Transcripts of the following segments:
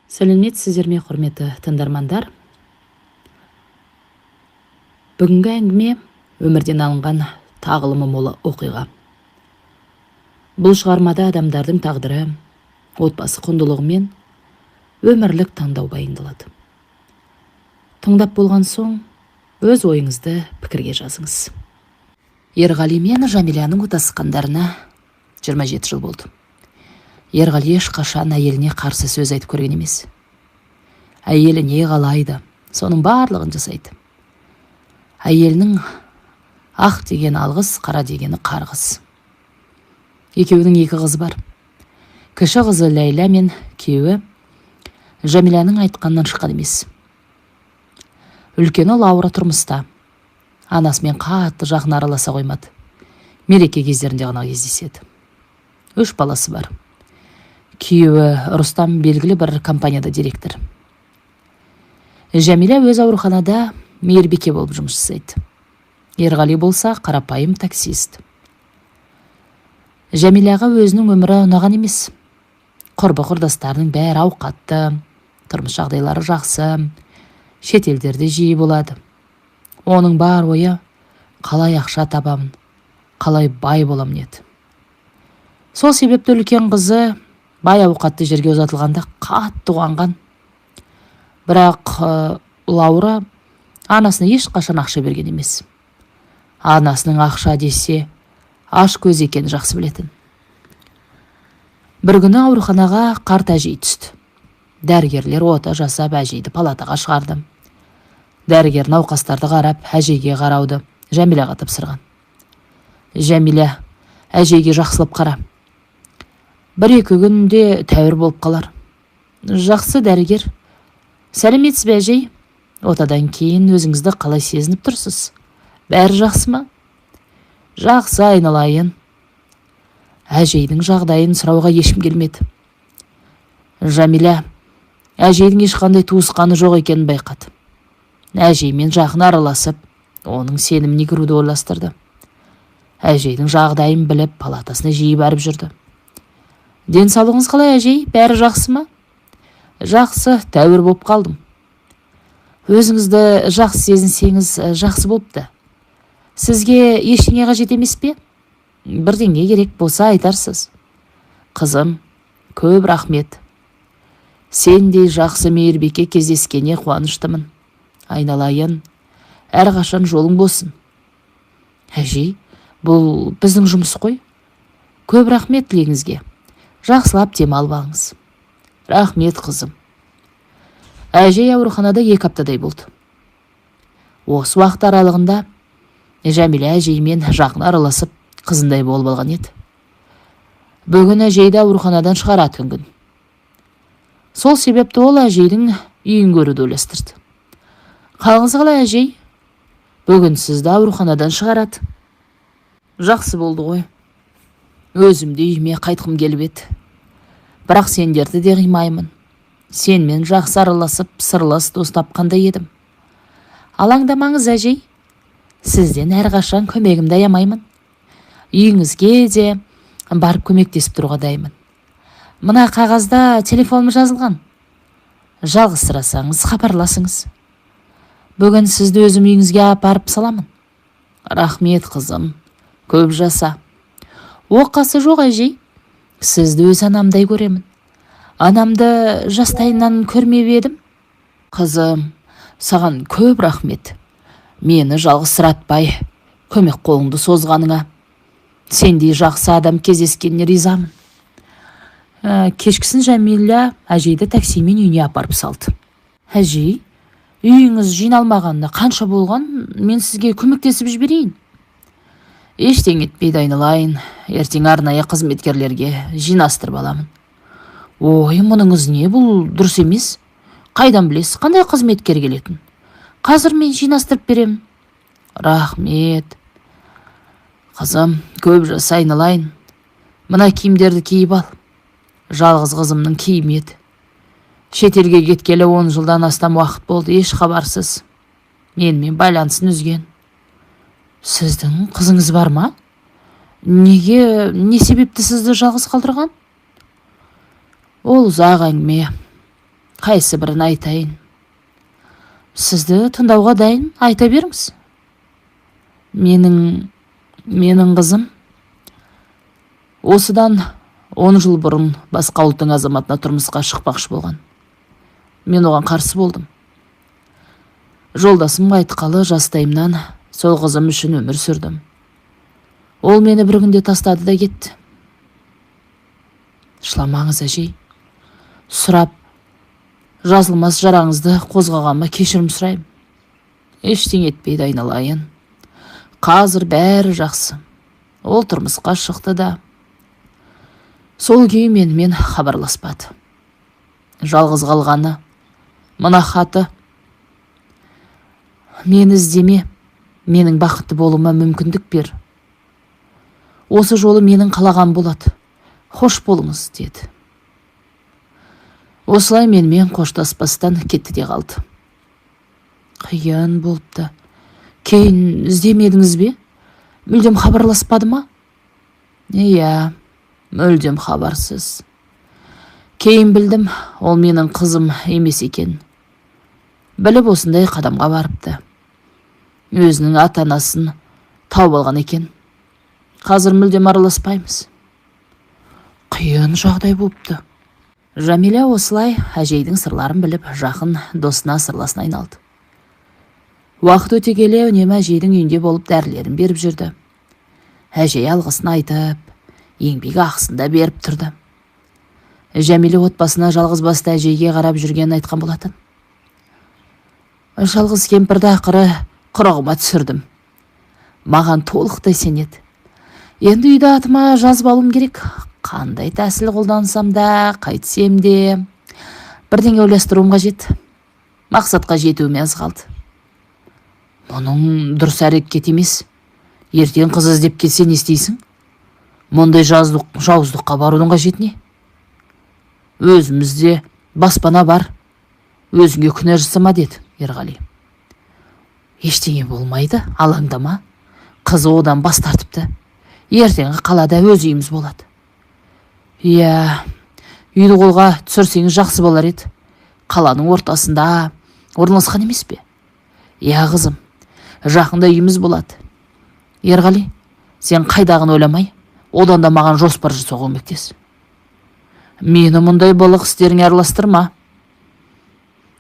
Сәлеметсіздер ме, құрметті тыңдармандар? Бүгінгі әңгіме өмірден алынған тағылымы мол оқиға. Бұл шығармада адамдардың тағдыры, отбасы құндылығы мен өмірлік таңдау баяндалады. Тыңдап болған соң, өз ойыңызды пікірге жазыңыз. Ерғали мен Жамиляның отасқандарына 27 жыл болды. Ерғали ешқашан әйеліне қарсы сөз айтып көрген емес. Әйелі не қалайды, соның барлығын жасайды. Әйелінің ақ деген алғыс, қара дегені қарғыс. Екеуінің 2 қызы бар. Кіші қызы Ләйла мен күйеуі Жамиляның айтқанынан шыққан емес. Үлкені Лаура тұрмыста. Анасымен қатты жақын араласа қоймады. Мереке кездерінде ғана кездеседі. 3 баласы бар. Күйеуі Рустам белгілі бір компанияда директор. Жамиля өз ауруханада мейірбике болып жұмыс жасайды. Ерғали болса қарапайым таксист. Жамиляға өзінің өмірі ұнаған емес. Құрбы-құрдастарының бәрі ауқатты, тұрмыс жағдайлары жақсы, шетелдерде жиі болады. Оның бар ойы қалай ақша табамын, қалай бай боламын еді. Сол себепті үлкен қызы бай ауқатты жерге ұзатылғанда қатты қуанған. Бірақ Лаура анасына ешқашан ақша берген емес. Анасының ақша десе аш көз екенін жақсы білетін. Бір күні ауруханаға қарт әжей түсті. Дәрігерлер ота жасап әжейді палатаға шығарды. Дәрігер науқастарды қарап, әжейге қарауды Жамиляға тапсырған. Жамиля, әжейге жақсылап қара. 1-2 күнде тәуір болып қалар. Жақсы дәрігер. Сәлеметсіз бе әжей? Отадан кейін өзіңізді қалай сезініп тұрсыз? Бәрі жақсы ма? Жақсы айналайын. Әжейдің жағдайын сұрауға ешкім келмеді. Жамиля, әжейдің ешқандай туысқаны жоқ екенін байқады. Әжеймен жақын араласып, оның сеніміне кіруді ойластырды. Әжейдің жағдайын біліп, палатасына жиі барып жүрді. Денсаулығыңыз қалай әжей? Бәрі жақсы ма? Жақсы, тәуір болып қалдым. Өзіңізді жақсы сезінсеңіз жақсы болыпты. Сізге ештеңе қажет емес пе? Бірдеңе керек болса айтарсыз. Қызым, көп рахмет. Сендей жақсы мейірбике кездескеніне қуаныштымын. Айналайын, әрқашан жолың болсын. Әжей, бұл біздің жұмыс қой. Көп рахмет тілегіңізге. Жақсылап демалып алыңыз. Рахмет, қызым. Әжей ауруханада 2 аптадай болды. Осы уақыт аралығында Жамиля әжеймен жақын араласып, қызындай болып алған еді. Бүгін әжейді ауруханадан шығаратын күн. Сол себепті ол әжейдің үйін көруді ойластырды. Қалыңыз қалай әжей? Бүгін сізді ауруханадан шығарады. Жақсы болды ғой. Өзімде үйіме қайтқым келіп еді. Бірақ сендерді де қимаймын. Сенмен жақсы араласып, сырлас дос тапқандай едім. Алаңдамаңыз әжей. Сізден әрқашан көмегімді аямаймын. Үйіңізге де барып көмектесіп тұруға дайынмын. Мына қағазда телефоным жазылған. Жалғызсырасаңыз хабарласыңыз. Бүгін сізді өзім үйіңізге апарып саламын. Рахмет, қызым. Көп жаса. Оқасы жоқ әжей. Сізді өз анамдай көремін. Анамды жастайынан көрмеп едім. Қызым, саған көп рахмет. Мені жалғызсыратпай, көмек қолыңды созғаныңа. Сендей жақсы адам кездескеніне ризамын. Кешкісін Жамиля әжейді таксимен үйіне апарып салды. Әжей, үйіңіз жиналмағанда қанша болған, мен сізге көмектесіп жіберейін. Ештеңе етпейді айналайын, ертең арнайы қызметкерлерге жинастырып аламын. Ой, мұныңыз не, бұл дұрыс емес. Қайдан білесіз, қандай қызметкер келетін? Қазір мен жинастырып беремін. Рахмет. Қызым, көп жаса айналайын. Мына киімдерді киіп ал. Жалғыз қызымның киімі еді. Шетелге кеткелі 10 жылдан астам уақыт болды, еш хабарсыз. Менімен байланысын үзген. Сіздің қызыңыз бар ма? Неге, не себепті сізді жалғыз қалдырған? Ол ұзақ әңгіме. Қайсы бірін айтайын? Сізді тыңдауға дайын, айта беріңіз. Менің қызым осыдан 10 жыл бұрын басқа ұлттың азаматына тұрмысқа шықпақшы болған. Мен оған қарсы болдым. Жолдасым айтқалы жастайымнан сол қызым үшін өмір сүрдім. Ол мені бір күнде тастады да кетті. Шыламаңыз, әжей. Сұрап, жазылмас жараңызды қозғағанма кешірім сұрайым. Ештеңе етпейді, айналайын. Қазір бәрі жақсы. Ол тұрмысқа шықты да. Сол күйі менімен хабарласпады. Жалғыз қалғаны, мына хаты. Мені іздеме, менің бақытты болуыма мүмкіндік бер. Осы жолы менің қалаған болады. Хош болыңыз, деді. Осылай менімен қоштаспастан кетті де қалды. Қиын болыпты. Кейін іздемедіңіз бе? Мүлдем хабарласпады ма? Иә, мүлдем хабарсыз. Кейін білдім, ол менің қызым емес екен. Біліп осындай қадамға барыпты. Өзінің ата-анасын тауып алған екен. Қазір мүлдем араласпаймыз. Қиын жағдай болыпты. Жәмилә осылай әжейдің сырларын біліп, жақын досына сырласын айналды. Уақыт өте келе үнемі әжейдің үйінде болып дәрілерін беріп жүрді. Әжей алғысын айтып, еңбек ақысын да беріп тұрды. Жәмилә отбасына жалғыз басты әжейге қарап жүргенін айтқан болатын. Жалғыз кемпірді ақыры құрығыма түсірдім. Маған толықтай сенеді. Енді үйді атыма жазып алуым керек. Қандай тәсіл қолдансам да, қайтсем де, бірдеңе ойластыруым қажет. Мақсатқа жетуіме аз қалды. Мұның дұрыс әрекет емес. Ертең қыз іздеп келсе не істейсің? Мұндай жауыздыққа барудың қажеті не? Өзімізде баспана бар. Өзіңе күнә жасама, деді Ерғали. Ештеңе болмайды, алаңдама. Қызы одан бас тартыпты. Ертеңгі қалада өз үйіміз болады. Иә, үйді қолға түсірсеңіз жақсы болар еді. Қаланың ортасында орналасқан емес пе? Иә, қызым, жақында үйіміз болады. Ерғали, сен қайдағын ойламай, одан да маған жоспар жасауға көмектес. Мені мұндай былық істеріңе араластырма.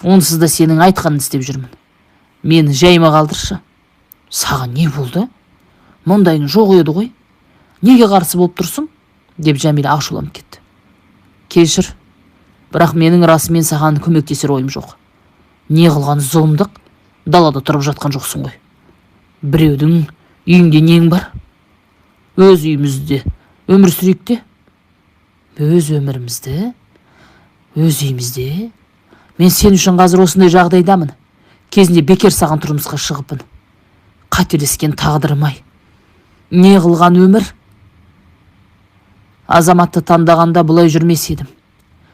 Онсыз да сенің айтқанын істеп жүрмін. Мені жайыма қалдыршы. Саған не болды? Мұндайың жоқ еді ғой. Неге қарсы болып тұрсың? Деп Жәмилә ашуланып кетті. Кешір, бірақ менің расымен саған көмектесер ойым жоқ. Не қылған зұлымдық, далада тұрып жатқан жоқсың ғой. Біреудің үйінде нең бар? Өз үйімізде өмір сүрейік те. Өз өмірімізді? Өз үйімізде? Мен сен үшін қазір осындай жағдайдамын. Кезінде бекер саған тұрмысқа шығыппын. Қателескен тағдырым-ай. Не қылған өмір? Азаматты таңдағанда бұлай жүрмес едім.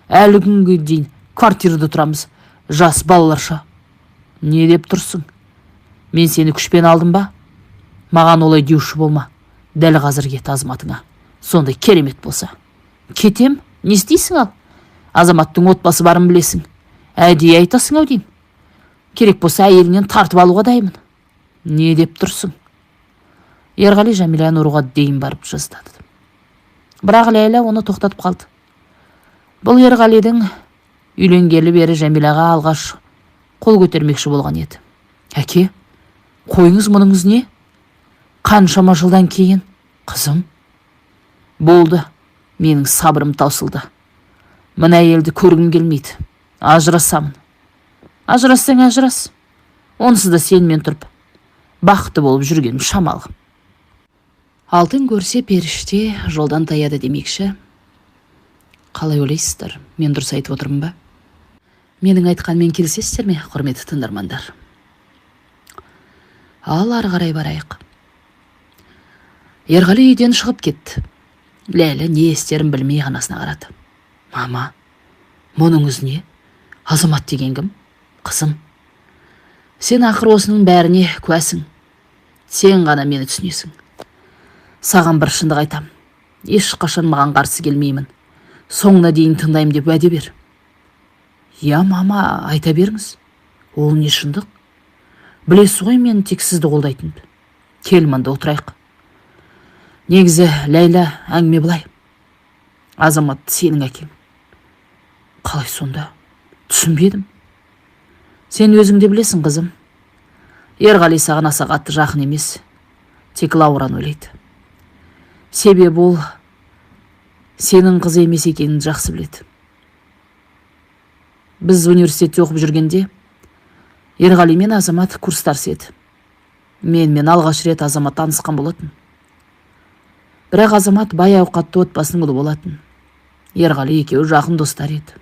Әлі күнге дейін квартирада тұрамыз, жас балаларша. Не деп тұрсың? Мен сені күшпен алдым ба? Маған олай деуші болма. Дәл қазір кет азаматыңа. Сондай керемет болса. Кетем, не істейсің ал? Азаматтың отбасы барын білесің. Әдейі айтасың ау деймін. Керек болса әйелінен тартып алуға дайымын. Не деп тұрсың? Ерғали Жәмиләні ұруға дейін барып жаздады. Бірақ Ләйлә оны тоқтатып қалды. Бұл Ерғалидің үйленгелі бері Жәмиләға алғаш қол көтермекші болған еді. Әке, қойыңыз, мұныңыз не? Қаншама жылдан кейін, қызым? Болды, менің сабырым таусылды. Мына әйелді көргім келмейді. Ажырасамын. Ажырассаң ажырас. Онсыз да сенімен тұрып бақытты болып жүргенім шамалы. Алтын көрсе періште жолдан таяды демекші. Қалай ойлайсыздар? Мен дұрыс айтып отырмын ба? Менің айтқанмен келісесіздер ме, құрметті тыңдармандар? Ал ары қарай барайық. Ерғали үйден шығып кетті. Ләйлә не естерін білмей анасына қарады. Мама, мұныңыз не? Азамат деген кім? Қызым, сен ақыр осының бәріне куәсің. Сен ғана мені түсінесің. Саған бір шындық айтам. Ешқашан маған қарсы келмеймін. Соңына дейін тыңдайым деп уәде бер. Я, мама, айта беріңіз. Ол не шындық? Білесіз ғой мен тек сізді қолдайтынымды. Кел мында отырайық. Негізі, Ләйла, әңгіме былай. Азамат сенің әкең. Қалай сонда? Түсінбедім. Сен өзің де білесің, қызым. Ерғали саған аса қатты жақын емес. Тек Лаураны ойлайды. Себебі ол сенің қыз емес екенін жақсы біледі. Біз университетте оқып жүргенде Ерғали мен Азамат курстарсы еді. Мен алғаш рет Азамат танысқан болатын. Бірақ Азамат бай ауқатты отбасының ұлы болатын. Ерғали екеуі жақын достар еді.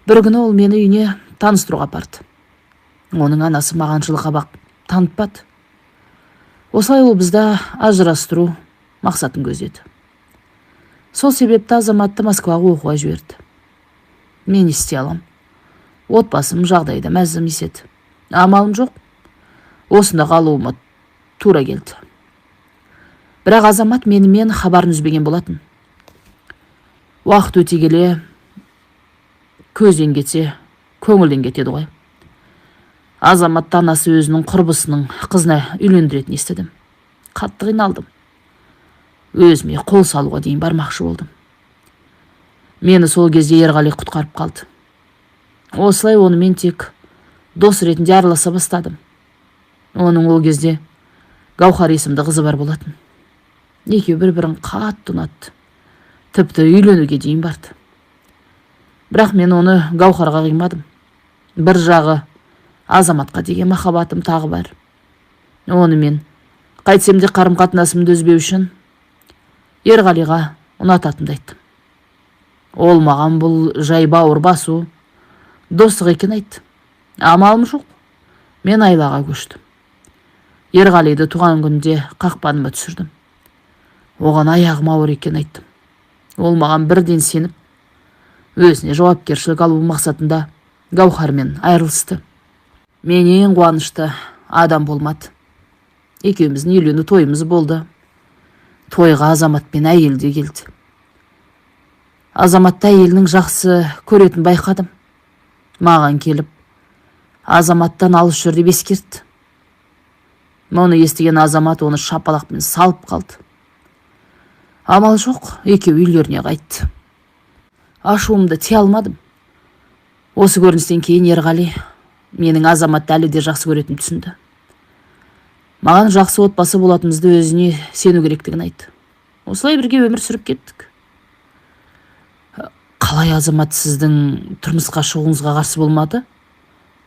Бір күні ол мені үйіне таныстыруға апарды. Оның анасы маған жылы қабақ танытпады. Осылай ол бізді ажырастыру мақсатын көздеді. Сол себепті Азаматты Москваға оқуға жіберді. Мен істей алам. Отбасым жағдайда мәзім еседі. Амалым жоқ. Осында қалуыма тура келді. Бірақ Азамат менімен хабарын үзбеген болатын. Уақыт өте келе көзден кетсе, көңілден кетеді ғой. Азамат анасы өзінің құрбысының қызына үйлендіретін естідім. Қатты қиналдым. Өзіме қол салуға дейін бармақшы болдым. Мені сол кезде Ерғали құтқарып қалды. Осылай онымен тек дос ретінде араласа бастадым. Оның ол кезде Гаухар есімді қызы бар болатын. Екеуі бір-бірін қатты ұнатты. Тіпті үйленуге дейін барды. Бірақ мен оны Гаухарға қимадым. Бір жағы Азаматқа деген махаббатым тағы бар. Оны мен қайтсем де қарым-қатынасымды үзбеу үшін Ерғалиға ұнататынымды айттым. Ол маған бұл жай бауыр басу, достық екен айтты. Амалым жоқ. Мен Айлаға көштім. Ерғалиді туған күнде қақпаныма түсірдім. Оған аяғым ауыр екен айттым. Ол маған бірден сеніп, өзіне жауапкершілік алу мақсатында Гаухармен айырылысты. Мен ең қуанышты адам болмады. Екеуміздің үйлену тойымыз болды. Тойға Азамат пен әйел де келді. Азаматты әйелінің жақсы көретін байқадым. Маған келіп, Азаматтан алыс жүр деп ескертті. Мұны естіген Азамат оны шапалақпен салып қалды. Амал жоқ, екеуі үйлеріне қайтты. Ашуымды тия алмадым. Осы көріністен кейін Ерғали менің Азаматты әлі де жақсы көретін түсінді. Маған жақсы отбасы болатынымызды өзіне сену керектігін айтты. Осылай бірге өмір сүріп кеттік. Қалай Азамат сіздің тұрмысқа шығуыңызға қарсы болмады?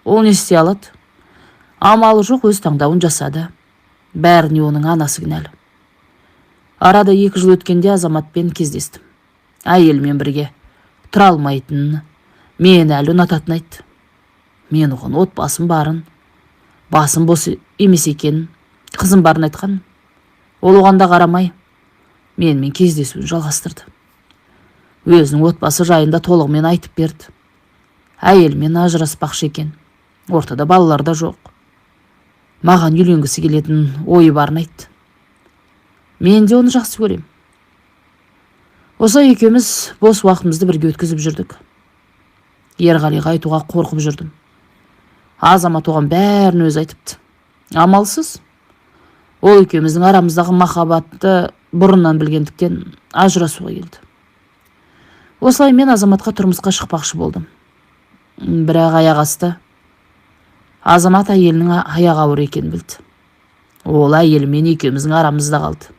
Ол не істей алады? Амалы жоқ, өз таңдауын жасады. Бәріне оның анасы кінәлі. Арада 2 жыл өткенде Азаматпен кездестім. Әйелмен бірге тұра алмайтынын, мен әлі ұнататын айтты. Мен оған отбасым барын, басым бос емес екенін, қызым барын айтқан. Ол оғанда қарамай, менімен кездесуін жалғастырды. Өзінің отбасы жайында толығымен айтып берді. Әйелмен ажыраспақшы екен. Ортада балалар да жоқ. Маған үйленгісі келетін ойы барын айтты. Мен де оны жақсы көрем. Осылай екеуміз бос уақытымызды бірге өткізіп жүрдік. Ерғалиға айтуға қорқып жүрдім. Азамат оған бәрін өзі айтыпты. Амалсыз. Ол екеуміздің арамыздағы махаббатты бұрыннан білгендіктен ажырасуға келді. Осылай мен Азаматқа тұрмысқа шықпақшы болдым. Бірақ аяқ асты. Азамат әйелінің аяқ ауыр екенін білді. Ол әйелімен екеуміздің арамызда қалды.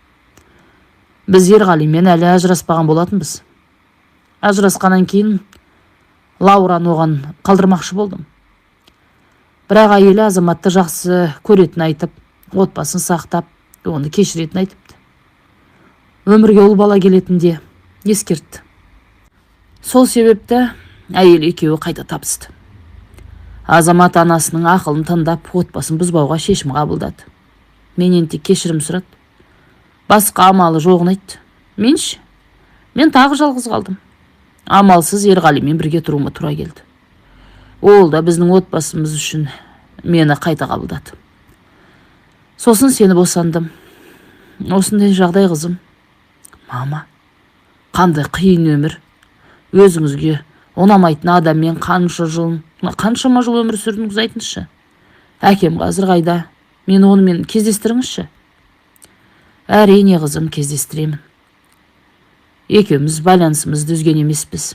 Біз Ерғалимен әлі ажыраспаған болатынбыз. Ажырасқаннан кейін Лаураны оған қалдырмақшы болдым. Бірақ әйелі Азаматты жақсы көретін айтып, отбасын сақтап, оны кешіретін айтыпты. Өмірге ұл бала келетінде ескертті. Сол себепті әйел екеуі қайта табысты. Азамат анасының ақылын тыңдап, отбасын бұзбауға шешім қабылдады. Менен тек кешірім сұрады. Басқа амалы жоғын айтты. Мен тағы жалғыз қалдым. Амалсыз Ерғалимен бірге тұруыма тура келді. Ол да біздің отбасымыз үшін мені қайта қабылдады. Сосын сені босандым. Осындай жағдай қызым. Мама, қандай қиын өмір. Өзіңізге ұнамайтын адаммен қаншама жыл өмір сүрдіңіз, айтыңызшы. Әкем қазір қайда? Мен онымен кездестіріңізші. Әрине қызым, кездестіремін. Екеуміз байланысымызды үзген емеспіз.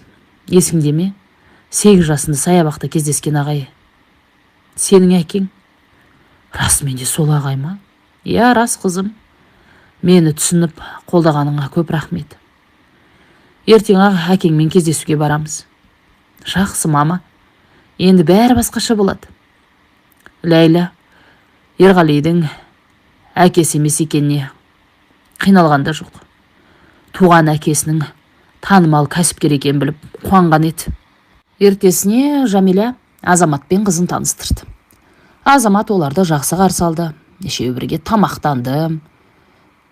Есіңде ме? 8 жасында саябақта кездескен ағай. Сенің әкең? Расымен де сол ағай ма? Я, рас қызым. Мені түсініп қолдағаныңа көп рахмет. Ертең әкеңмен кездесуге барамыз. Жақсы, мама. Енді бәрі басқаша болады. Ләйла, Ерғалидың әкесі емес екеніне қиналған да жоқ. Туған әкесінің танымал кәсіпкер екенін біліп қуанған еді. Ертесіне Жәмила Азаматпен қызын таныстырды. Азамат оларды жақсы қарсы алды. Нешеуі бірге тамақтанды.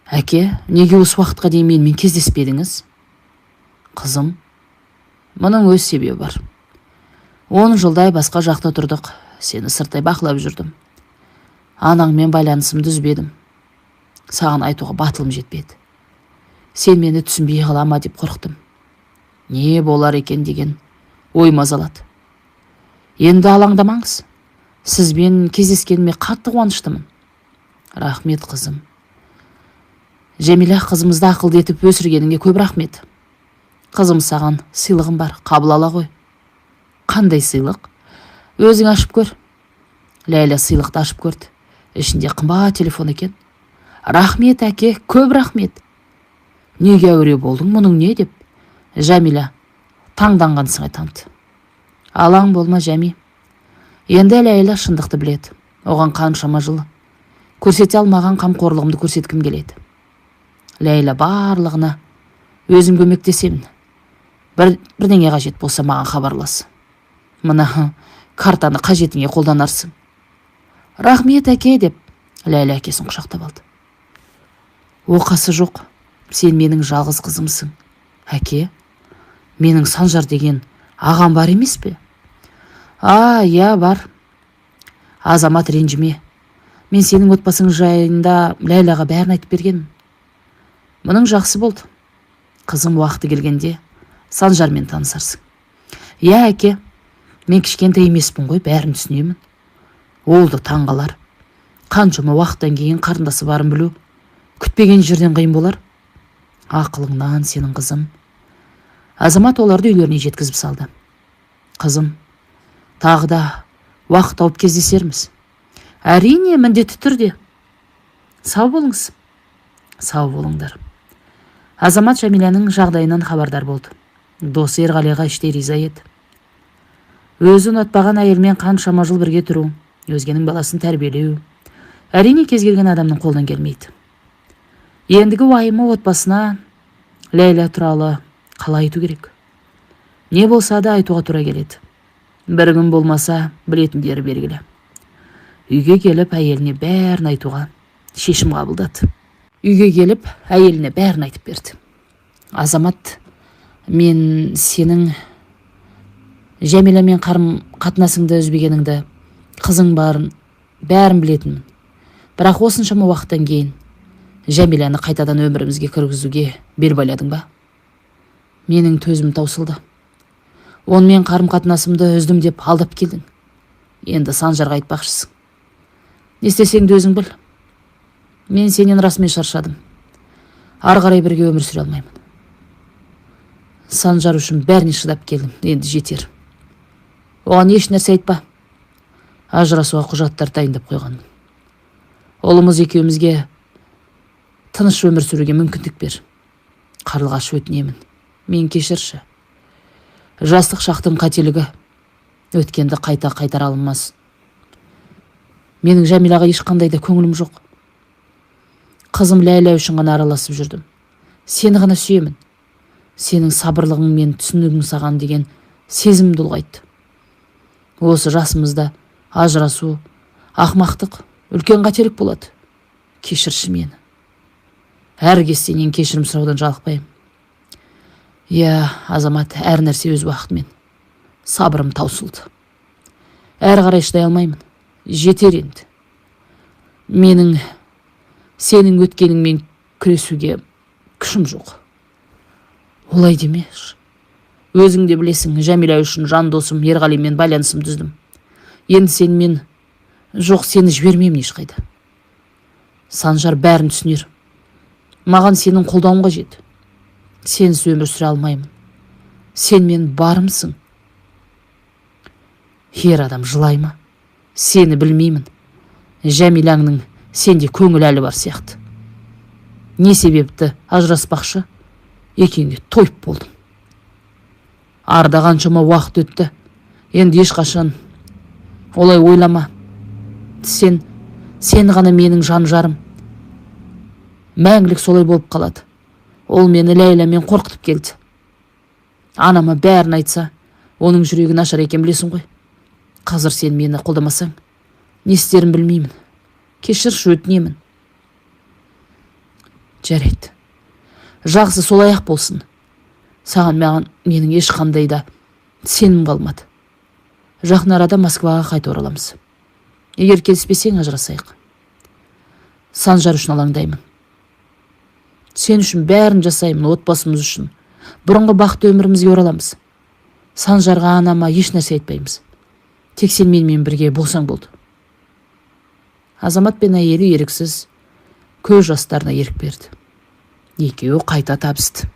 Әке, неге осы уақытқа дейін менімен кездеспедіңіз? Қызым, мұның өз себебі бар. 10 жылдай басқа жақта тұрдық. Сені сырттай бақылап жүрдім. Анаңмен байланысымды үзбедім. Саған айтуға батылым жетпеді. Сен мені түсінбей қалама деп қорықтым. Не болар екен деген ой мазалады. Енді алаңдамаңыз. Сізбен кездескеніме қатты қуаныштымын. Рахмет, қызым. Жәмила, қызымызды ақылды етіп өсіргеніңе көп рахмет. Қызым, саған сыйлығым бар, қабыл ала ғой. Қандай сыйлық? Өзің ашып көр. Ләйла сыйлықты ашып көрді. Ішінде қымбат телефон екен. Рахмет, әке, көп рахмет. Неге әуре болдың, мұның не деп? Жәмила таңданған сыңай танытты. Алаң болма, Жәми. Енді Ләйла шындықты біледі. Оған қаншама жыл көрсете алмаған қамқорлығымды көрсеткім келеді. Ләйла барлығына өзім көмектесемін. Бірдеңе қажет болса маған хабарлас. Мына картаны қажетіңе қолданарсың. Рахмет, әке, деп Ләйла әкесін құшақтап алды. Оқасы жоқ, сен менің жалғыз қызымсың. Әке, менің Санжар деген ағам бар емес пе? Я, бар. Азамат, ренжіме. Мен сенің отбасың жайында Ләйлаға бәрін айтып бергенмін. Мұның жақсы болды. Қызым уақыты келгенде Санжармен танысарсың. Әке, мен кішкентай емеспін ғой, бәрін түсінемін. Олды таңғалар. Қаншама уақыттан кейін қарындасы барын білу күтпеген жерден қиын болар. Ақылыңнан, сенің қызым. Азамат оларды үйлеріне жеткізіп салды. Қызым, тағы да уақыт тауып кездесерміз. Әрине, міндетті түрде. Сау болыңыз. Сау болыңдар. Азамат Жәмиланың жағдайынан хабардар болды. Досы Ерғалиға іштей риза еді. Өзі ұнатпаған әйелмен қаншама жыл бірге тұру, өзгенің баласын тәрбиелеу, әрине кез келген адамның қолынан келмейді. Ендігі уайымы отбасына Ләйла туралы қалай айту керек? Не болса да айтуға тура келеді. Бір күн болмаса білетіндері белгілі. Үйге келіп әйеліне бәрін айтуға шешім қабылдады. Үйге келіп әйеліне бәрін айтып берді. Азамат, мен сенің Жәмиламен қатынасыңды үзбегеніңді, қызың барын бәрін білетінмін. Бірақ осыншама уақыттан кейін Жәмиланы қайтадан өмірімізге кіргізуге бел байладың ба? Менің төзім таусылды. Онымен қатынасымды үздім деп алдап келдің. Енді Санжарға айтпақшысың. Не істесең де өзің біл. Мен сенен расымен шаршадым. Ары қарай бірге өмір сүре алмаймын. Санжар үшін бәріне шыдап келдім, енді жетер. Оған еш нәрсе айтпа. Ажырасуға құжаттар дайындап қойғанмын. Ұлымыз екеумізге тыныш өмір сүруге мүмкіндік бер. Қарлығаш, өтінемін. Мен кешірші. Жастық шақтың қателігі. Өткенді қайта қайтара алынмас. Менің Жәмилаға ешқандай да көңілім жоқ. Қызым Ләйла үшін ғана араласып жүрдім. Сені ғана сүйемін. Сенің сабырлығың мен түсінігің саған деген сезімімді ұлғайтты. Осы жасымызда ажырасу, ақмақтық, үлкен қателік болады. Кешірші мені. Әркез сенен кешірім сұраудан жалықпаймын. Азамат, әр нәрсе өз уақытымен. Сабырым таусылды. Әрі қарай шыдай алмаймын. Жетер енді. Менің сенің өткеніңмен күресуге күшім жоқ. Олай демеш. Өзің де білесің, Жәмила үшін жан досым Ерғалимен байланысымды үздім. Енді сені жібермеймін ешқайда. Санжар бәрін түсінер. Маған сенің қолдауың қажет. Сенсіз өмір сүре алмаймын. Сен мен барымсың. Ер адам жылай ма? Сені білмеймін. Жәмилаңның сенде көңіл әлі бар сияқты. Не себепті ажыраспақшы? Екенде тойып болдым. Арда қаншама уақыт өтті. Енді ешқашан олай ойлама. Сен ғана менің жан жарым. Мәңгілік солай болып қалады. Ол мені Ләйламен қорқытып келді. Анама бәрін айтса, оның жүрегі нашар екен білесің ғой. Қазір сен мені қолдамасаң, не істерін білмеймін. Кешірші, өтінемін. Жарайды. Жақсы, солай ақ болсын. Саған менің ешқандай да сенім қалмады. Жақын арада Москваға қайта ораламыз. Егер келіспесең, ажырасайық. Санжар үшін алаңдаймын. Сен үшін бәрін жасаймын, отбасымыз үшін. Бұрынғы бақытты өмірімізге ораламыз. Санжарға, анама еш нәрсе айтпаймыз. Тек сен менімен бірге болсаң болды. Азамат пен әйелі еріксіз көз жастарына ерік берді. Екеуі қайта табысты.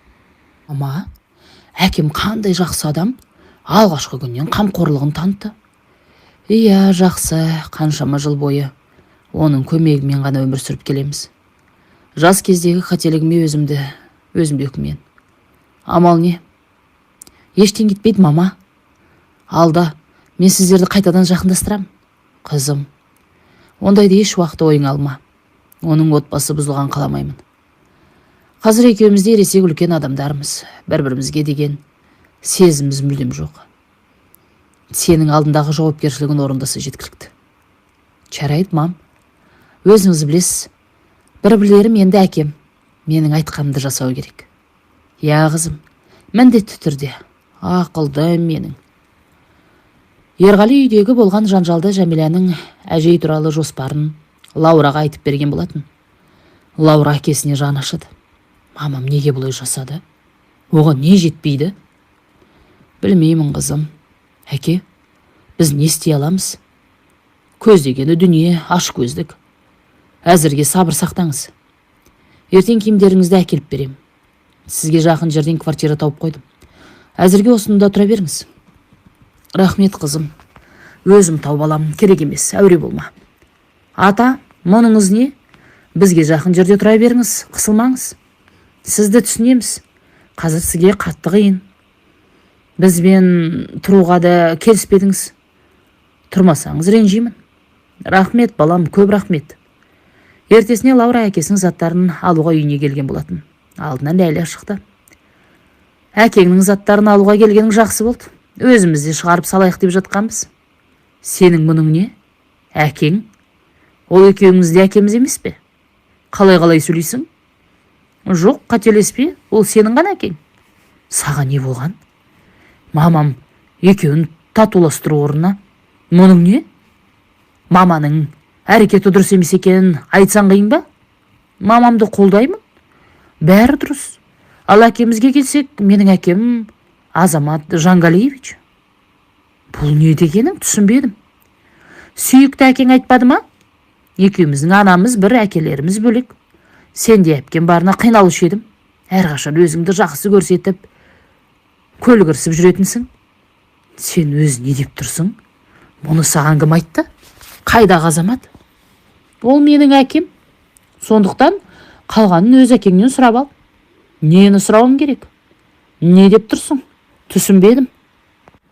Ама, әкем қандай жақсы адам, алғашқы күннен қамқорлығын танытты. Иә, жақсы, қаншама жыл бойы оның көмегімен ғана өмір сүріп келеміз. Жас кездегі қателігіме өзімді өкінемін. Амал не? Ештен кетпейді, мама. Алда, мен сіздерді қайтадан жақындастырам. Қызым, ондайды еш уақытта ойыңа алма. Оның отбасы бұзылған қаламаймын. Қазір екеумізде ересек үлкен адамдармыз. Бір-бірімізге деген сезіміміз мүлдем жоқ. Сенің алдындағы жауапкершілігін орындаса жеткілікті. Жарайды, мам. Өзіңіз білесіз. Бір білерім, енді әкем менің айтқанымды жасау керек. Я, қызым, міндетті түрде. Ақылды менің. Ерғали үйдегі болған жанжалды Жәмиланың әжей туралы жоспарын Лаураға айтып берген болатын. Лаура әкесіне жан ашыды. Мамам неге бұлай жасады? Оған не жетпейді? Білмеймін, қызым. Әке, біз не істей аламыз? Көздегені дүние, аш көздік. Әзірге сабыр сақтаңыз. Ертең киімдеріңізді әкеліп берем. Сізге жақын жерден квартира тауып қойдым. Әзірге осында тұра беріңіз. Рахмет, қызым. Өзім тауып аламын, керек емес, әуре болма. Ата, мұныңыз не? Бізге жақын жерде тұра беріңіз, қысылмаңыз. Сізді түсінеміз. Қазір сізге қатты қиын. Бізбен тұруға да келіспедіңіз. Тұрмасаңыз ренжимін. Рахмет, балам, көп рахмет. Ертесіне Лаура әкесінің заттарын алуға үйіне келген болатын. Алдынан Ләйлә шықты. Әкеңнің заттарын алуға келгенің жақсы болды. Өзімізде шығарып салайық деп жатқанбыз. Сенің мұның не? Әкең? Ол екеуіңіз де әкеміз емес пе? Қалай сөйлейсің? Жоқ, қателеспе, ол сенің ғана әкең. Саған не болған? Мамам екеуін татуластыру орнына. Мұның не? Маманың әрекеті дұрыс емес екенін айтсаң қиын ба? Мамамды қолдаймын. Бәрі дұрыс. Ал әкемізге келсек, менің әкем Азамат Жангалиевич. Бұл не дегенің? Түсінбедім. Сүйікті әкең айтпады ма? Екеуміздің анамыз бір, әкелеріміз бөлек. Сен де әпкем барына қиналушы едім. Әрқашан өзіңді жақсы көрсетіп, көлгірсіп жүретінсің. Сен өз не деп тұрсың? Мұны саған кім айтты? Қайдағы Азамат? Ол менің әкем. Сондықтан қалғанын өз әкеңнен сұрап ал. Нені сұрауым керек? Не деп тұрсың? Түсінбедім.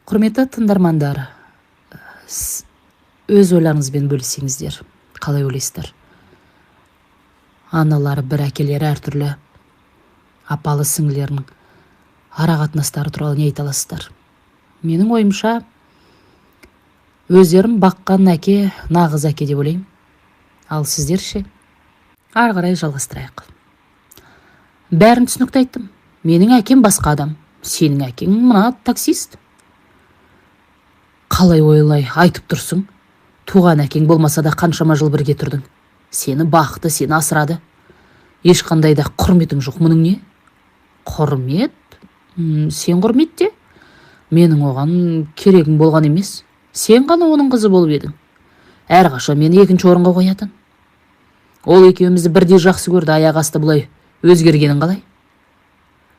Құрметті тыңдармандар, өз ойларыңызбен бөлісеңіздер. Қалай ойлайсыздар? Аналары бір, әкелері әртүрлі. Апалы сіңлілерінің ара қатынастары туралы не айта аласыздар? Менің ойымша, өздерім баққан әке нағыз әке деп ойлаймын. Ал сіздер ше? Ары қарай жалғастырайық. Бәрін түсінікті айттым. Менің әкем басқа адам. Сенің әкең мына таксист. Қалай ойлай айтып тұрсың? Туған әкең болмаса да қаншама жыл бірге тұрдың. Сені бақты, сені асырады. Ешқандай да құрметің жоқ. Мұның не? Құрмет? Сен құрметте? Менің оған керегім болған емес. Сен ғана оның қызы болып едің. Әрқашан мені екінші орынға қоятын. Ол екеумізді бірдей жақсы көрді, аяқ асты бұлай өзгергенін қалай?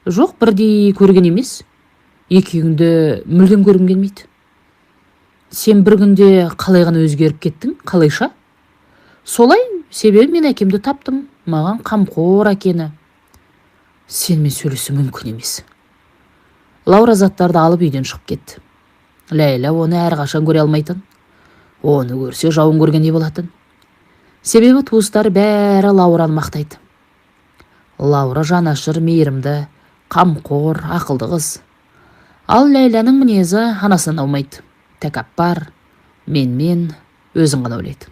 Жоқ, бірдей көрген емес. Екеуіңді мүлдем көргім келмейді. Сен бір күнде қалай ғана өзгеріп кеттің, қалайша? Солай, себебі мен әкемді таптым, маған қамқор әкені. Сенімен сөйлесу мүмкін емес. Лаура заттарды алып үйден шығып кетті. Ләйлә оны әрқашан көре алмайтын. Оны көрсе жауын көргендей болатын. Себебі туыстары бәрі Лаураны мақтайды. Лаура жанашыр, мейірімді, қамқор, ақылды қыз. Ал Ләйләнің мінезі анасынан аумайды. Тәкаппар, мен, өзін ғана ойлайды.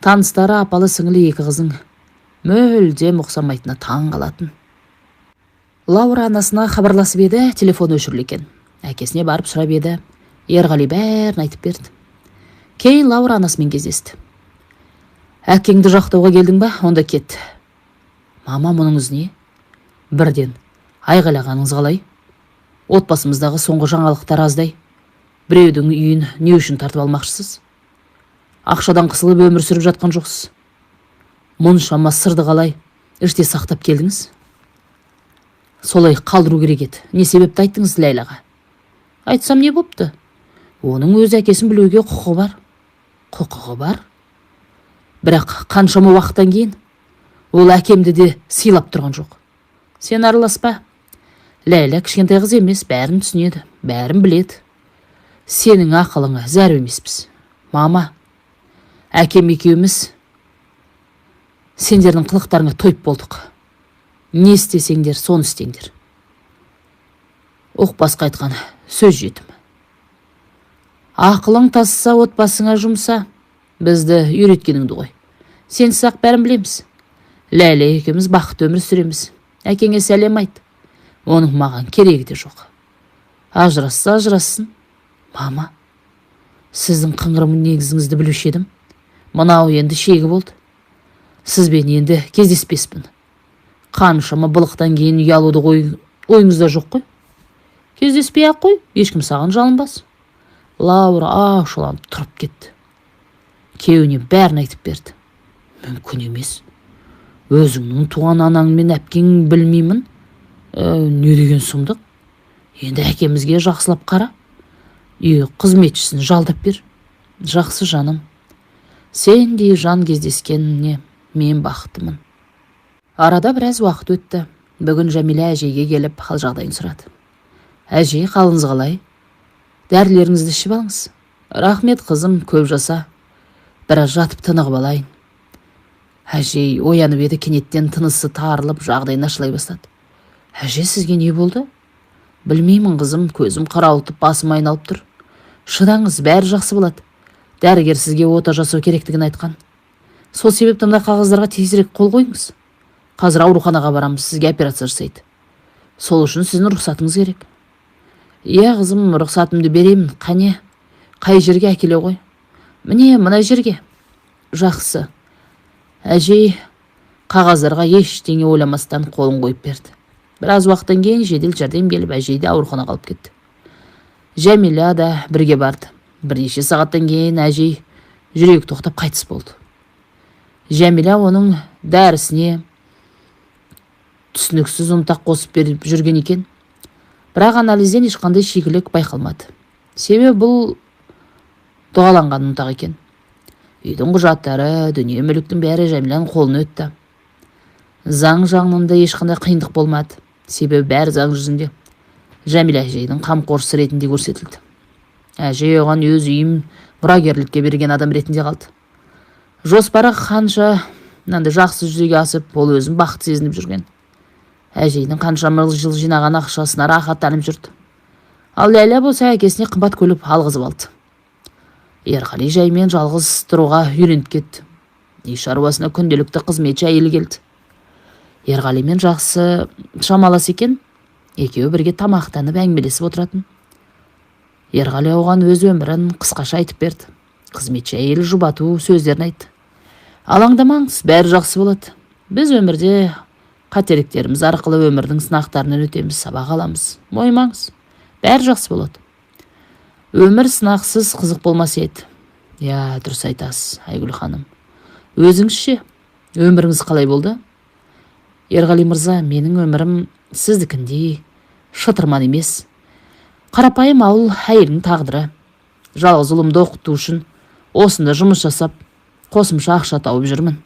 Таныстары апалы сіңілі екі қызың мүлдем ұқсамайтынына таң қалатын. Лаура анасына хабарласып еді, телефон өшірулі екен. Әкесіне барып сұрап еді, Ерғали бәрін айтып берді. Кейін Лаура анасымен кездесті. Әкеңді жақтауға келдің ба? Онда кет. Мама, мұныңыз не? Бірден, айғайлағаныңыз қалай? Отбасымыздағы соңғы жаңалықтар аздай. Біреудің үйін не үшін тартып алмақшысыз? Ақшадан қысылып өмір сүріп жатқан жоқсыз. Мұншама сырды қалай іште сақтап келдіңіз? Солай қалдыру керек еді. Не себепті айттыңыз Ләйләға? Айтсам не бопты? Оның өз әкесін білуге құқығы бар. Құқығы бар? Бірақ қаншама уақыттан кейін ол әкемді де сыйлап тұрған жоқ. Сен араласпа. Ләйлә кішкентай қыз емес, бәрін түсінеді, бәрін біледі. Сенің ақылыңа зәру емеспіз. Мама, әкем екеуміз сендердің қылықтарыңа тойып болдық. Не істесеңдер, соны істеңдер. Ұқпасқа айтқан сөз жетім. Ақылың тасса, отбасыңа жұмса, бізді үйреткеніңді ғой. Сенсіз ақ бәрін білеміз. Ләйлә екеуміз бақытты өмір сүреміз. Әкеңе сәлем айт. Оның маған керегі де жоқ. Ажырасса ажырассын. Мама, сіздің қыңырым негізіңізді білуші едім. Мынау енді шегі болды. Сізбен енді кездеспеспін. Қаншама былықтан кейін ұялуды ойыңызда жоқ қой. Кездеспей ақ қой, ешкім саған жалынбас. Лаура ашуланып тұрып кетті. Күйеуіне бәрін айтып берді. Мүмкін емес. Өзіңнің туған анаң мен әпкең білмеймін. Не деген сұмдық? Енді әкемізге жақсылап қара. Үй қызметшісін жалдап бер. Жақсы жаным. Сендей жан кездескеніне мен бақыттымын. Арада біраз уақыт өтті. Бүгін Жәмилә әжейге келіп хал жағдайын сұрады. Әжей, қалыңыз қалай? Дәрілеріңізді ішіп алыңыз. Рахмет қызым, көп жаса. Біраз жатып тынығып алайын. Әжей оянып еді, кенеттен тынысы тарылып, жағдайы нашарлай бастады. Әже, сізге не болды? Білмеймін қызым, көзім қарауытып, басым айналып тұр. Шыдаңыз, бәрі жақсы болады. Дәрігер сізге ота жасау керектігін айтқан. Сол себепті мына қағаздарға тезірек қол қойыңыз. Қазір ауруханаға барамыз, сізге операция жасайды. Сол үшін сіздің рұқсатыңыз керек. Иә қызым, рұқсатымды беремін. Қане, қай жерге әкеле ғой? Міне, мына жерге. Жақсы. Әжей қағаздарға ештеңе ойламастан қолын қойып берді. Біраз уақыттан кейін жедел жәрдем келіп, әжейді ауруханаға алып кетті. Жәмилә да бірге барды. Бірнеше сағаттан кейін әжей жүрегі тоқтап қайтыс болды. Жәмилә оның дәрісіне түсініксіз ұнтақ қосып беріп жүрген екен. Бірақ анализден ешқандай шикілік байқалмады. Себебі бұл дұғаланған ұнтақ екен. Үйдің құжаттары, дүние мүліктің бәрі Жәмиләнің қолына өтті. Заң жағынан да ешқандай қиындық болмады. Себебі бәрі заң жүзінде Жәмилә әжейдің қамқоршысы ретінде көрсетілді. Әжей оған өз үйім мұрагерлікке берген адам ретінде қалды. Жоспары қанша жақсы жүзеге асып, ол өзін бақыт сезініп жүрген. Әжейдің қаншама жыл жинаған ақшасына рахаттанып жүрді. Ал Ләйлә болса әкесіне қымбат көлік алғызып алды. Ерғали жаймен жалғыз тұруға үйреніп кетті. Үй шаруасына күнделікті қызметші әйел келді. Ерғалимен жақсы шамалас екен, екеуі бірге тамақтанып әңгімелесіп отыратын. Ерғали оған өз өмірін қысқаша айтып берді. Қызметші әйел жұбату сөздерін айтты. Алаңдамаңыз, бәрі жақсы болады. Біз өмірде қателіктеріміз арқылы өмірдің сынақтарынан өтеміз, сабақ аламыз. Мойымаңыз. бәрі жақсы болады. Өмір сынақсыз қызық болмас еді. Я, дұрыс айтасыз, Айгүл ханым. Өзіңізше, өміріңіз қалай болды? Ерғали мырза, менің өмірім сіздікіндей шытырман емес. Қарапайым ауыл әйелдің тағдыры. Жалғыз ұлымды оқыту үшін осында жұмыс жасап, қосымша ақша тауып жүрмін.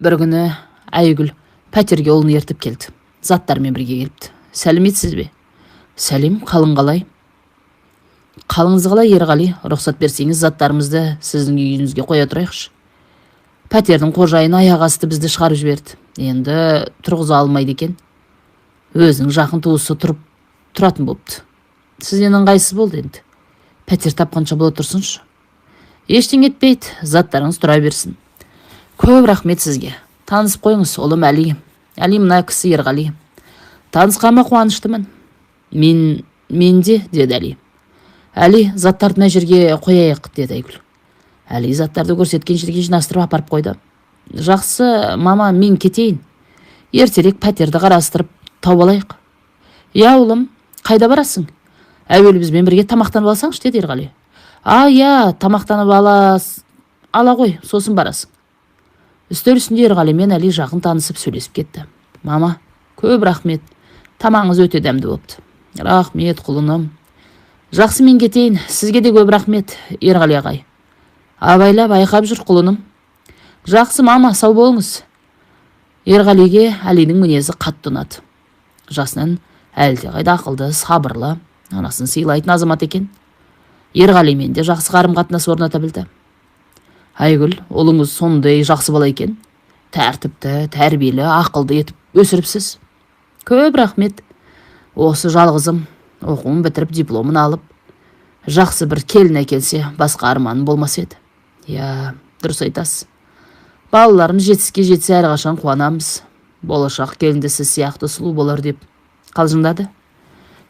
Бір күні Айгүл пәтерге ұлын ертіп келді. Заттармен бірге келіпті. Сәлеметсіз бе? Сәлем, қалың қалай? Қалыңыз қалай, Ерғали? Рұқсат берсеңіз, заттарымызды сіздің үйіңізге қоя тұрайықшы. Пәтердің қожайыны аяқ асты бізді шығарып жіберді. Енді тұрғыза алмайды екен. Өзінің жақын туысы тұратын болыпты. Сізден ыңғайсыз болды енді. Пәтер тапқанша бола тұрсыншы. Ештеңе етпейді, заттарыңыз тұра берсін. Көп рахмет сізге. Танысып қойыңыз, ұлым Әли. Әли мына кісі Ерғали. Танысқаныма қуаныштымын. Мен де, деді Әли. Әли, заттарды мына жерге қояйық, деді Айгүл. Әли заттарды көрсеткен жерге жинастырып апарып қойды. Жақсы, мама, мен кетейін. Ертерек пәтерді қарастырып тауып алайық. Я, ұлым, қайда барасың? Әуелі бізбен бірге тамақтанып алсаңшы, деді Ерғали. Я, тамақтанып ала ғой, сосын барасың. Үстел үстінде Ерғали мен Әли жақын танысып сөйлесіп кетті. Мама, көп рахмет. Тамағыңыз өте дәмді болыпты. Рахмет, құлыным. Жақсы, мен кетейін. Сізге де көп рахмет, Ерғали ағай. Абайлап айқап жүр, құлыным. Жақсы, мама, сау болыңыз. Ерғалиге Әлидің мінезі қатты ұнады. Жасынан әлдеқайда ақылды, сабырлы, анасын сыйлайтын азамат екен. Ерғалимен де жақсы қарым-қатынас орната білді. Айгүл, ұлыңыз сондай жақсы бала екен. Тәртіпті, тәрбиелі, ақылды етіп өсіріпсіз. Көп рахмет. Осы жалғызым оқуын бітіріп дипломын алып, жақсы бір келін әкелсе, басқа арманым болмас еді. Я, дұрыс айтасыз. Балаларымыз жетіске жетсе әрқашан қуанамыз. Болашақ келінді сіз сияқты сұлу болар деп қалжыңдады.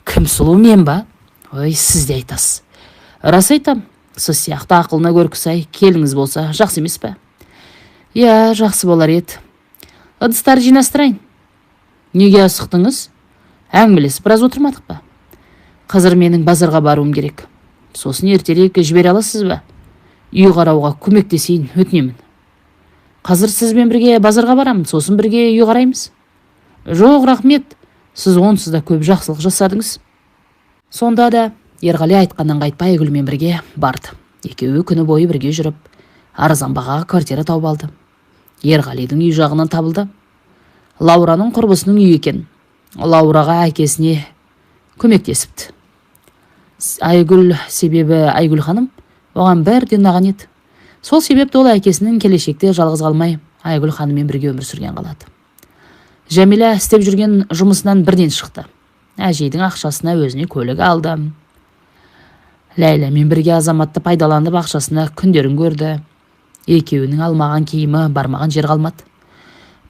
Кім сұлу, мен ба? Ой, сіз де айтасыз. Рас айтам, сіз сияқты ақылына көркі сай келіңіз болса, жақсы емес пе? Я, жақсы болар еді. Ыдыстарды жинастырайын. Неге асықтыңыз? Әңгімелесіп біраз отырмадық па? Қазір менің базарға баруым керек. Сосын ертерек жібере аласыз ба? Үй қарауға көмектесейін, өтінемін. Қазір сізбен бірге базарға барамын, сосын бірге үй қараймыз. Жоқ, рахмет. Сіз онсыз да көп жақсылық жасадыңыз. Сонда да Ерғали айтқаннан қайтпай Айгүлмен бірге барды. Екеуі күні бойы бірге жүріп, арзан бағаға квартира тауып алды. Ерғалидің үй жағынан табылды. Лаураның құрбысының үйі екен. Лаураға әкесіне көмектесіпті. Себебі Айгүл ханым оған бірден ұнаған еді. Сол себепті ол әкесінің келешекте жалғыз қалмай Айгүл ханыммен бірге өмір сүрген қалады. Жәмила істеп жүрген жұмысынан бірден шықты. Әжейдің ақшасына өзіне көлік алды. Ләйлямен бірге азаматты пайдаланып ақшасына күндерін көрді. Екеуінің алмаған киімі бармаған жер қалмады.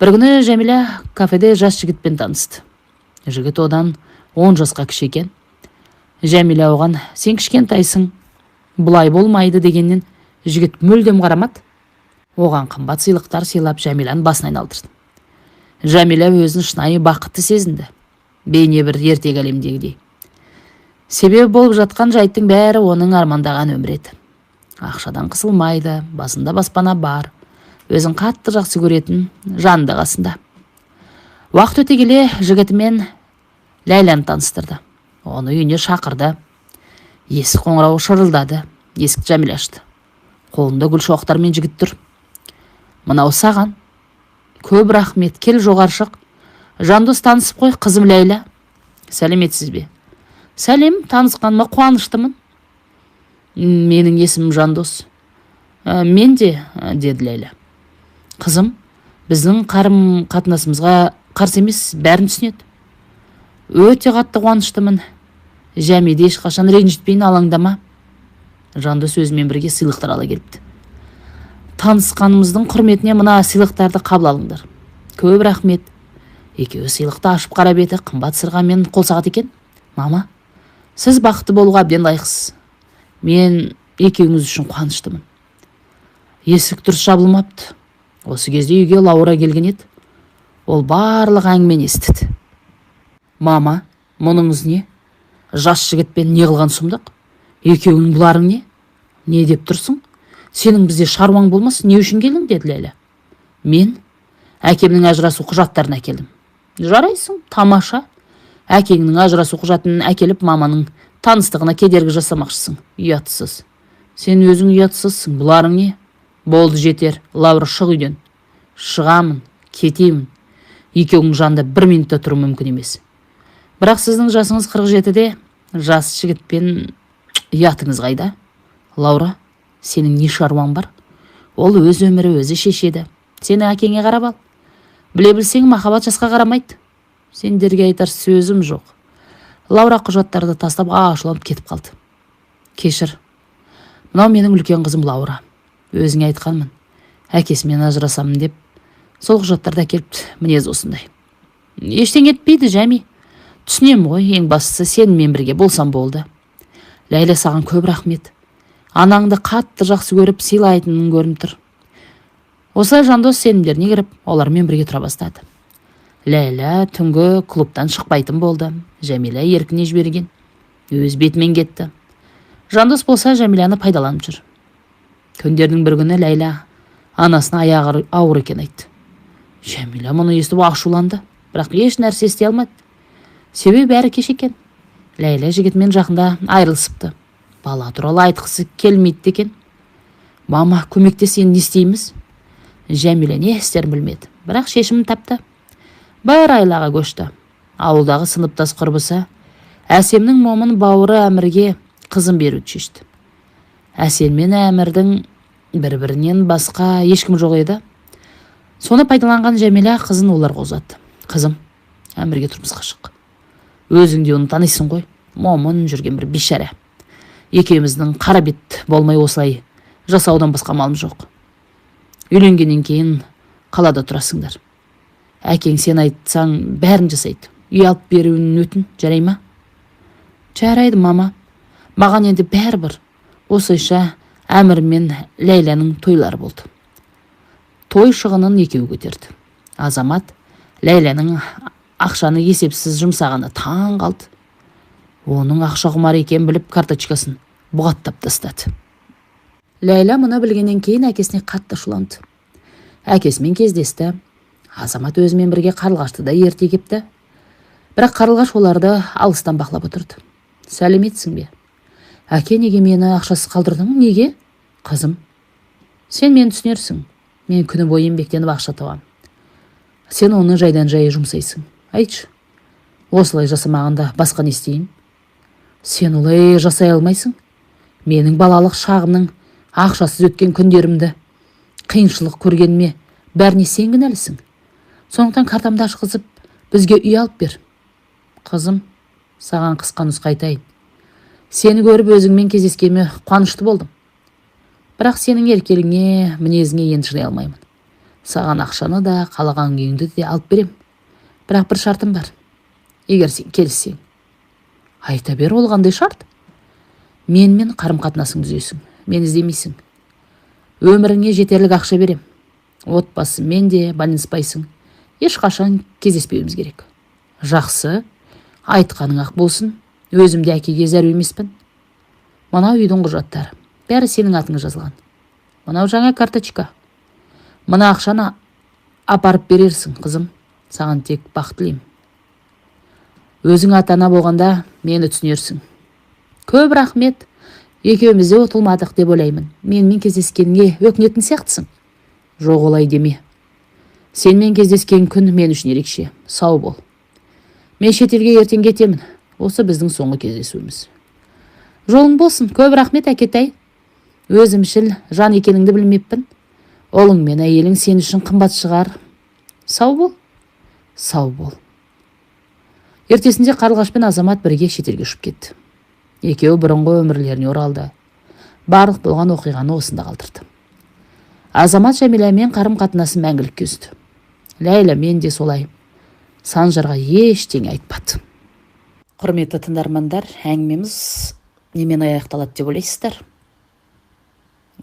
Бір күні Жәмила кафеде жас жігітпен танысты. Жігіт одан 10 жасқа кіші екен. Жәмила оған, сен кішкентайсың, бұлай болмайды дегеннен жігіт мүлдем қарамады. Оған қымбат сыйлықтар сыйлап Жәмиланы басын айналдырды. Жәмила өзін шынайы бақытты сезінді. Бейне бір ертегі әлемдегідей. Себебі болып жатқан жайттың бәрі оның армандаған өмірі еді. Ақшадан қысылмайды, басында баспана бар, өзін қатты жақсы көретін жанында қасында. Уақыт өте келе жігітімен Ләйләні таныстырды. Оны үйіне шақырды. Есік қоңырауы шырылдады. Есікті Жәмила ашты. Қолында гүл шоқтармен жігіт тұр. Мынау саған. Көп рахмет, кел жоғары шық. Жандос, танысып қой, қызым Ләйла. Сәлеметсіз бе? Сәлем, танысқаныма қуаныштымын. Менің есімім Жандос. Мен де, деді Ләйла. Қызым, біздің қарым қатынасымызға қарсы емес, бәрін түсінеді. Өте қатты қуаныштымын. Жәмиді ешқашан ренжітпейін, алаңдама. Жандос өзімен бірге сыйлықтар ала келіпті. Танысқанымыздың құрметіне мына сыйлықтарды қабыл алыңдар. Көп рахмет. Екеуі сыйлықты ашып қарап еді, қымбат сырғамен қолсағат екен. Мама, сіз бақытты болуға әбден лайықсыз. Мен екеуіңіз үшін қуаныштымын. Есік дұрыс жабылмапты. Осы кезде үйге Лаура келген еді. Ол барлық әңгімені естіді. Мама, мұныңыз не? Жас жігітпен не қылған сұмдық? Екеуің бұларың не? Не деп тұрсың? Сенің бізде шаруаң болмас, не үшін келдің, деді Ләйлә. Мен әкемнің ажырасу құжаттарын әкелдім. Жарайсың, тамаша. Әкеңнің ажырасу құжатын әкеліп маманың таныстығына кедергі жасамақшысың. Ұятсыз. Сен өзің ұятсызсың, бұларың не? Болды, жетер, Лаура, шық үйден. Шығамын, кетемін. Екеуің жанында 1 минутта тұру мүмкін емес. Бірақ сіздің жасыңыз 47-де, жас жігітпен ұятыңыз қайда? Лаура, сенің не шаруаң бар? Ол өз өмірі өзі шешеді. Сені әкеңе қарап ал. Біле білсең, махаббат жасқа қарамайды. Сендерге айтар сөзім жоқ. Лаура құжаттарды тастап ашуланып кетіп қалды. Кешір. Мынау менің үлкен қызым Лаура. Өзіңе айтқанмын. Әкесімен ажырасамын деп. Сол құжаттарды әкеліп, мінез осындай. Ештеңе етпейді, Жәми. Түсінем ғой, ең бастысы сенімен бірге болсам болды. Ләйлә, саған көп рахмет. Анаңды қатты жақсы көріп сыйлайтының көрініп тұр. Осылай Жандос сенімдеріне кіріп, олармен бірге тұра бастады. Ләйлә түнгі клубтан шықпайтын болды. Жәмилә еркіне жіберген. Өз бетімен кетті. Жандос болса Жәмиләні пайдаланып жүр. Күндердің бір күні Ләйлә анасына аяғы ауыр екен айтты. Жәмилә мұны естіп ашуланды, бірақ еш нәрсе істей алмады. Себебі бәрі кеш екен. Ләйлә жігітмен жақында айырылысыпты. Бала туралы айтқысы келмейді екен. Мама, көмектес, енді не істейміз? Жәмилә не істерін білмеді, бірақ шешімін тапты. Бір айлаға көшті. Ауылдағы сыныптас құрбысы Әсемнің момын бауыры Әмірге қызын беруді шешті. Әсем мен Әмірдің бір-бірінен басқа ешкім жоқ еді. Соны пайдаланған Жәмилә қызын оларға ұзатты. Қызым, Әмірге тұрмысқа шық. Өзің де оны танисың ғой, момын жүрген бір бейшара. Екеуміздің қара бет болмай осылай жасаудан басқа амалым жоқ. Үйленгеннен кейін қалада тұрасыңдар. Әкең сен айтсаң бәрін жасайды. Үй алып беруін өтін, жарай ма? Жарайды, мама. Маған енді бәрібір. Осылайша Әмір мен Ләйләнің тойлары болды. Той шығынын екеуі көтерді. Азамат Ләйләнің ақшаны есепсіз жұмсағаны таң қалды. Оның ақша құмар екен біліп карточкасын бұғаттап тастады. Ләйлә мұны білгеннен кейін әкесіне қатты ашуланды. Әкесімен кездесті. Азамат өзімен бірге Қарлығашты да ерте кепті. Бірақ Қарлығаш оларды алыстан бақылап отырды. Сәлеметсің бе? Әке, неге мені ақшасыз қалдырдың? Неге? Қызым, сен мені түсінерсің. Мен күні бойы еңбектеніп ақша табам. Сен оны жайдан жай жұмсайсың. Айтшы, осылай жасамағанда басқа не істейін? Сен олай жасай алмайсың. Менің балалық шағымның ақшасыз өткен күндерімді қиыншылық көргеніме бәріне сен кінәлісің. Сондықтан картамды ашқызып, бізге үй алып бер. Қызым, саған қысқа нұсқа айтайын. Сені көріп өзіңмен кездескеніме қуанышты болдым. Бірақ сенің еркелігіңе, мінезіңе енді шыдай алмаймын. Саған ақшаны да, қалаған үйіңді де алып берем. Бірақ бір шартым бар. Егер сен келіссең. Айта бер, ол қандай шарт? Менімен қарым-қатынасыңды үзесің. Мені іздемейсің. Өміріңе жетерлік ақша берем. Отбасымен де байланыспайсың. Ешқашан кездеспеуіміз керек. Жақсы, айтқаның ақ болсын. Өзімде әкеге зәру емеспін. Мынау үйдің құжаттары. Бәрі сенің атыңа жазылған. Мынау жаңа карточка. Мына ақшаны апарып берерсің, қызым. Саған тек бақыт тілеймін. Өзің ата-ана болғанда мені түсінерсің. Көп рахмет. Екеумізде ұтылмадық деп ойлаймын. Менімен кездескеніңе өкінетін сияқтысың. Жоқ, олай деме. Сенмен кездескен күн мен үшін ерекше. Сау бол. Мен шетелге ертең кетемін. Осы біздің соңғы кездесуіміз. Жолың болсын. Көп рахмет, әкетай. Өзімшіл жан екеніңді білмеппін. Олың мен әйелің сен үшін қымбат шығар. Сау бол. Сау бол. Ертесінде Қарлығаш пен Азамат бірге шетелге ұшып кетті. Екеуі бұрынғы өмірлеріне оралды. Барлық болған оқиғаны осында қалдырды. Азамат Жәмиләмен қарым-қатынасын мәңгілікке үзді. Ләйлә мен де солай. Санжарға ештеңе айтпады. Құрметті тыңдармандар, әңгімеміз немен аяқталады деп ойлайсыздар?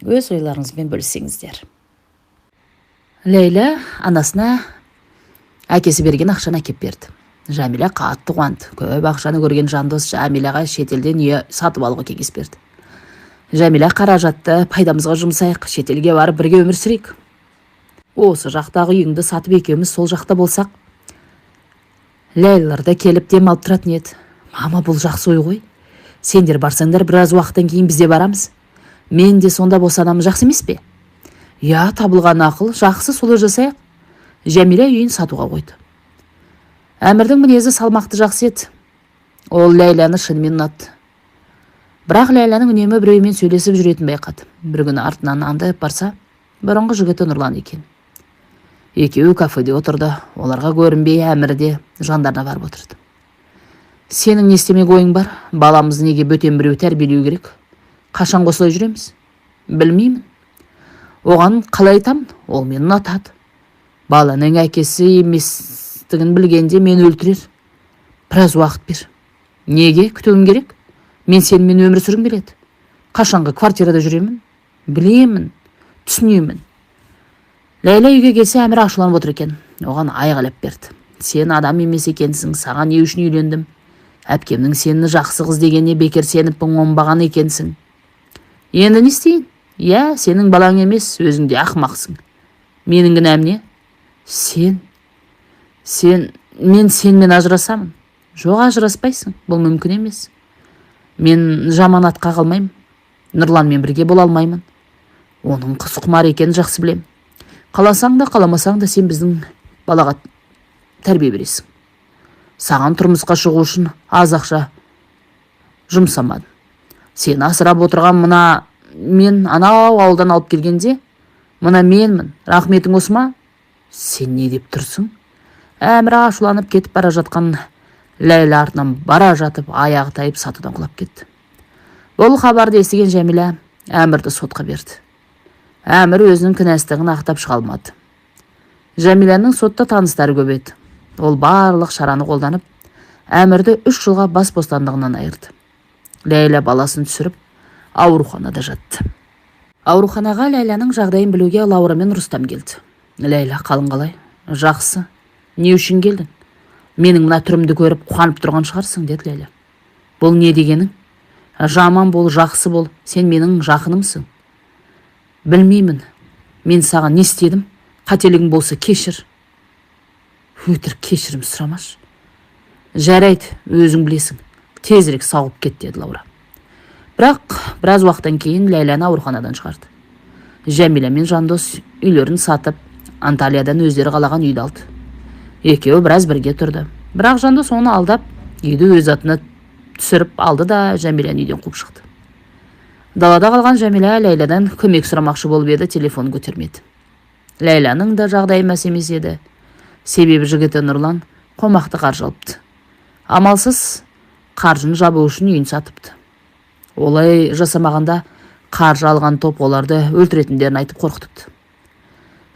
Өз ойларыңызбен бөліссеңіздер. Ләйлә анасына әкесі берген ақшаны әкеп берді. Жәмилә қатты қуанды. Көп ақшаны көрген Жандос Жәмиләға шетелден үй сатып алуға кеңес берді. Жәмилә қаражатты пайдамызға жұмсайық, шетелге барып бірге өмір сүрейік. Осы жақтағы үйіңді сатып екеуміз сол жақта болсақ, Ләйлаларда келіп дем алып тұратын еді. Мама, бұл жақсы ой ғой. Сендер барсаңдар, біраз уақыттан кейін бізде барамыз. Мен де сонда босанамын, жақсы емес пе? Я, табылған ақыл, жақсы, солай жасайық. Жәмилә үйін сатуға қойды. Әмірдің мінезі салмақты жақсы еді. Ол Ләйланы шынымен ұнатты. Бірақ Ләйланың үнемі біреумен сөйлесіп жүретін байқады. Bir күні артынан аңдап барса, бұрынғы жігіті Нұрлан екен. Екеуі кафеде отырды. Оларға көрінбей Әмір де жандарына барып отырды. Сенің не істемек ойың бар? Баламызды неге бөтен біреу тәрбиелеу керек? Қашан осылай жүреміз? Білмеймін. Оған қалай айтамын? Ол мені ұнатады. Баланың әкесі еместігін білгенде мен өлтірер. Біраз уақыт бер. Неге? Күтуім керек? Мен сенімен өмір сүргім келеді. Қашанғы квартирада жүремін? Білемін, түсінемін. Ләйлә үйге келсе, Әмір ашуланып отыр екен. Оған айғайлап берді. Сен адам емес екенсің, саған не үшін үйлендім? Әпкемнің сені жақсы қыз дегеніне бекер сеніп оңбаған екенсің. Енді не істейін? Я, сенің балаң емес, өзің де ақымақсың. Менің кінәм не? Мен сенмен ажырасамын. Жоқ, ажыраспайсың, бұл мүмкін емес. Мен жаман атқа қалмаймын. Нұрланмен бірге бола алмаймын. Оның қыз құмар екенін жақсы білем. Қаласаң да, қаламасаң да сен біздің балаға тәрбие бересің. Саған тұрмысқа шығу үшін аз ақша жұмсамадым. Сені асырап отырған мен анау ауылдан алып келгенде, мына менмін, рахметің осы ма? Сен не деп тұрсың? Әмір ашуланып кетіп бара жатқан Ләйлә артынан бара жатып, аяғы тайып сатыдан құлап кетті. Бұл хабарды естіген Жәмилә Әмірді сотқа берді. Әмір өзінің кінәстігін ақтап шыға алмады. Жәмиләнің сотта таныстары көп еді. Ол барлық шараны қолданып, Әмірді 3 жылға бас бостандығынан айырды. Ләйлә баласын түсіріп, ауруханада жатты. Ауруханаға Ләйләнің жағдайын білуге Лаура мен Рустам келді. Ләйлә, қалың қалай? Жақсы. Не үшін келдің? Менің мына түрімді көріп қуанып тұрған шығарсың, деді Ләйлә. Бұл не дегенің? Жаман бол, жақсы бол, сен менің жақынымсың. Білмеймін. Мен саған не істедім? Қателігің болса кешір. Өтірік, кешірім сұрамаш. Жарайды, өзің білесің. Тезірек сауығып кет, деді Лаура. Бірақ біраз уақыттан кейін Ләйләні ауруханадан шығарды. Жәмилә мен Жандос үйлерін сатып, Анталиядан өздері қалаған үйді алды. Екеуі біраз бірге тұрды. Бірақ Жандос оны алдап, үйді өз атына түсіріп алды да Жәмиләні үйден қуып шықты. Далада қалған Жәмилә Ләйләдан көмек сұрамақшы болып еді, телефон көтермеді. Ләйләнің да жағдайы мәз емес еді. Себебі жігіті Нұрлан қомақты қаржы алыпты. Амалсыз қаржыны жабу үшін үйін сатыпты. Олай жасамағанда қаржы алған топ оларды өлтіретіндерін айтып қорқытыпты.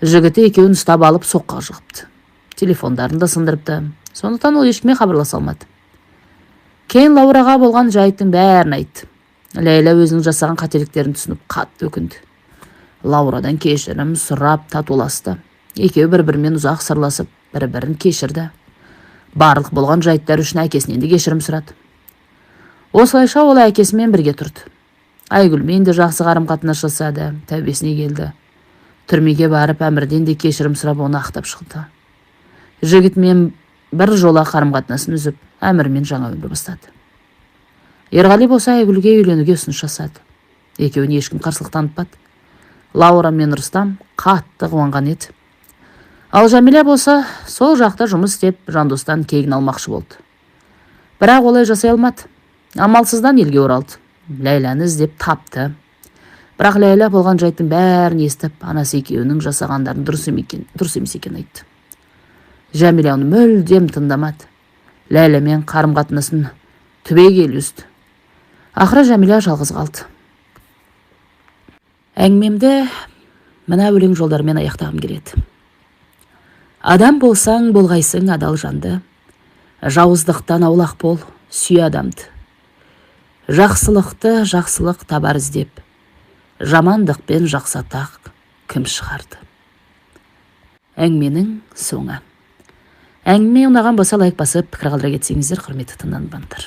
Жігіті екеуін ұстап алып соққыға жығыпты. Телефондарын да сындырыпты. Сондықтан ол ешкімге хабарласа алмады. Кейін Лаураға болған жайттың бәрін айтты. Ләйлә өзінің жасаған қателіктерін түсініп қатты өкінді. Лаурадан кешірім сұрап татуласты. Екеуі бір-бірімен ұзақ сырласып, бір-бірін кешірді. Барлық болған жайттар үшін әкесінен де кешірім сұрады. Осылайша ол әкесімен бірге тұрды. Айгүлмен де жақсы қарым-қатынас жасады, тәубесіне келді. Түрмеге барып Әмірден де кешірім сұрап, оны ақтап шықты. Жігітмен бір жола қарым-қатынасын үзіп, Әмірмен жаңа өмір бастады. Ерғали болса Айгүлге үйленуге ұсыныс жасады. Екеуіне ешкім қарсылық танытпады. Лаура мен Рустам қатты қуанған еді. Ал Жәмилә болса, сол жақта жұмыс істеп, Жандостан кегін алмақшы болды. Бірақ олай жасай алмады. Амалсыздан елге оралды. Ләйләні іздеп тапты. Бірақ Ләйлә болған жайттың бәрін естіп, анасы екеуінің жасағандарын дұрыс емес екенін айтты. Жәмилә оны мүлдем тыңдамады. Ләйләмен қарым-қатынасын түбегейлі үзді. Ақыры Жәмилә жалғыз қалды. Әңгімемді мына өлең жолдарымен аяқтағым келеді. Адам болсаң болғайсың адал жанды, жауыздықтан аулақ бол, сүй адамды. Жақсылықты жақсылық табар іздеп, жамандықпен жақсатақ кім шығарды. Әңгіменің соңы. Әңгіме ұнаған болса лайк басып пікір қалдыра кетсеңіздер құрметті тыңдармандар.